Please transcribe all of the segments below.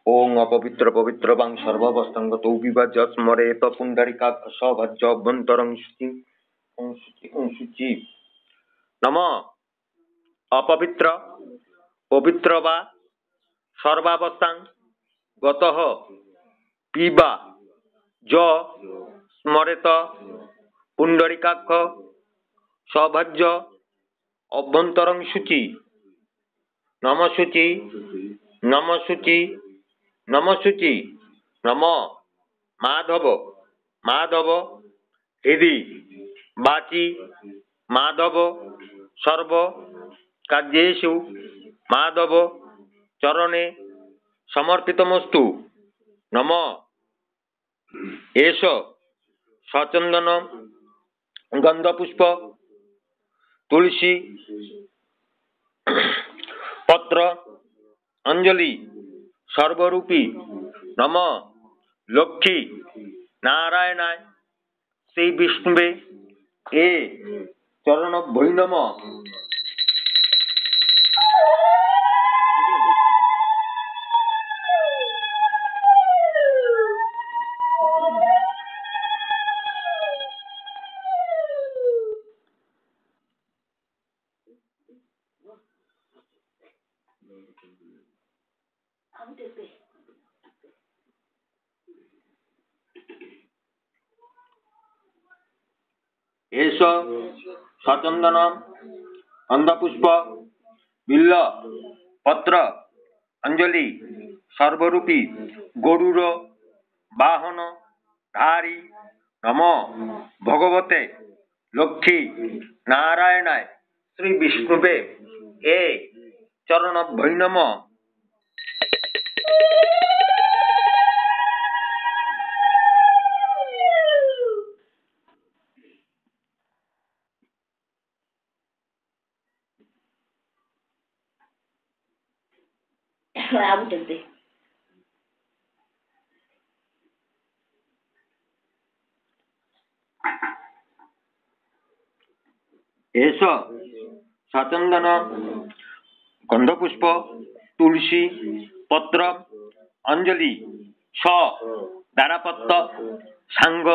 ओं अपवित्र पवित्र वां सर्वावस्थांगतो विभाज्य स्मरेत पुंडरीकाक्ष सभज्य अभ्यन्तरं शुचि ओं शुचि ओं शुचि। नमः अपवित्र पवित्र वा सर्वावस्थां गतः पिबा ज स्मरेत पुंडरीकाक्ष सभज्य अभ्यन्तरं शुचि। नमः शुचि नमः शुचि नमः शुचि। नमः माधव माधव हृदि वाचि माधव सर्व कार्येषु माधव चरणे समर्पितमस्तु। नमः एष सचंदन गंधपुष्प तुलसी पत्र अंजलि सर्वरूपी नमः लक्ष्मी नारायणाय श्री विष्णुवे ए चरण भै नमः। एष सचंदन गंधपुष्प बिल्ल पत्र अंजलि सर्वरूपी गरुड़ वाहन धारी नमो भगवते लक्ष्मी नारायणाय श्री विष्णुवे ए चरण भै नमः। एष सचंदन गंधपुष्प तुलसी पत्र अंजलि स दारापत्त सांग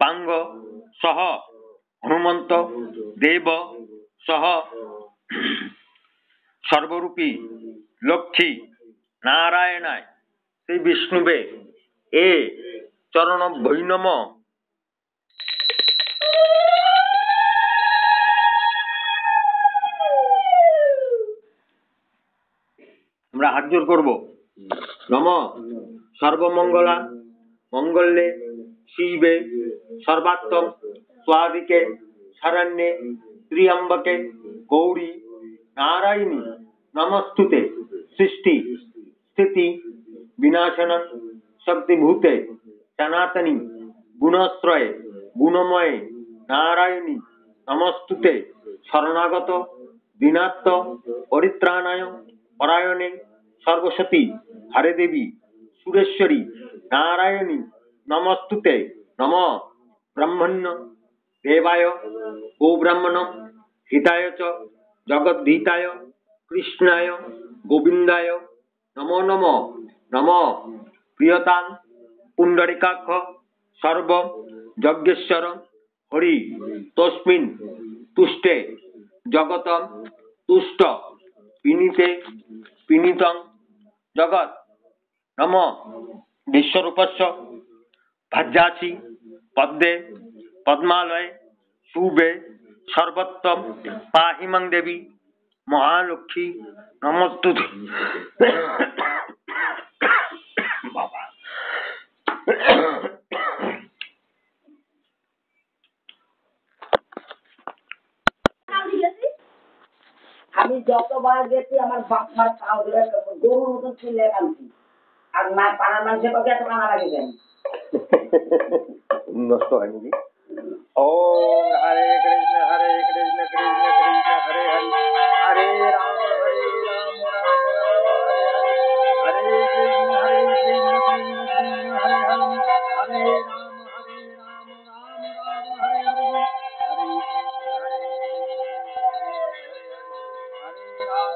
पांग सह हनुमंत देव सह सर्वरूपी लक्ष्मी नारायणाय श्री विष्णुवे ए चरण भै नमः। আমরা হাত জোর করব। নম সর্বমঙ্গলা মঙ্গলে শিবে সর্বাত্ম স্বাদিকে শরণ্যে ত্র্যম্বকে গৌরী নারায়ণী নমস্তুতে সৃষ্টি স্থিতি বিনাশনং শক্তিভূতে সনাতনী গুণশ্রয়ে গুণময়ে নারায়ণী নমস্তুতে শরণাগত দীনাত্ম পরিত্রাণায় परायणे सर्वसती हरे देवी सुरेश्वरी नारायणी नमस्तुते। नमः ब्रह्मण्य देवाय गोब्राह्मण हिताय च जगद्धिताय कृष्णाय गोविंदाय नमो नमः। नमः प्रियतां पुंडरीकाक्ष सर्व यज्ञेश्वर हरि तस्मिन् तुष्टे जगत तुष्ट पिनीते पिनीतं जगत नम विश्वरूपस्य भज्जासि पद्मे पद्मालय शुभे सर्वत्र पाहि मं देवी महालक्ष्मी नमस्तुते। बाबा আমি যতবার গেছি আমার বাপ মার পাও ধরে গরুর মতন ছিলে কাঁদছি আর মা পাড়ার মানুষের কথা এত কানা লাগে কেন নষ্ট হয়নি। ও হরে কৃষ্ণ কৃষ্ণ কৃষ্ণ হরে হরে হরে রাম রাম রাম হরে হরে হরে কৃষ্ণ কৃষ্ণ কৃষ্ণ হরে হরে হরে রাম রাম হরে হরে हरे राम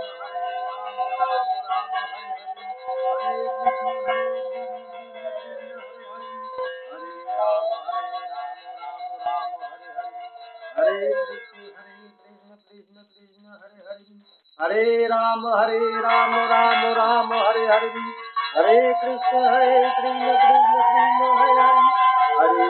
हरे राम राम राम हरे हरे हरे कृष्ण कृष्ण कृष्ण हरे हरे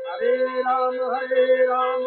हरे राम हरे राम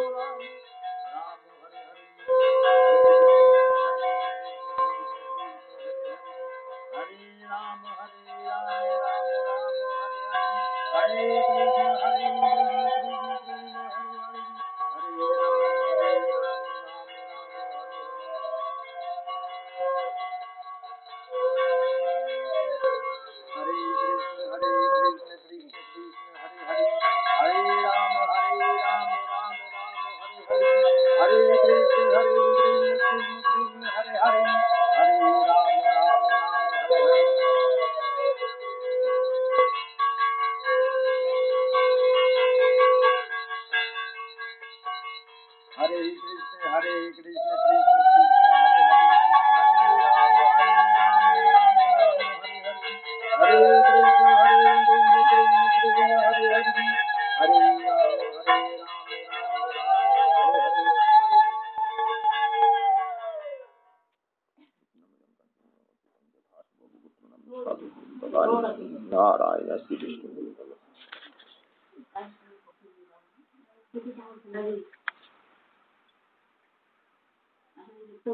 नारायण श्री तो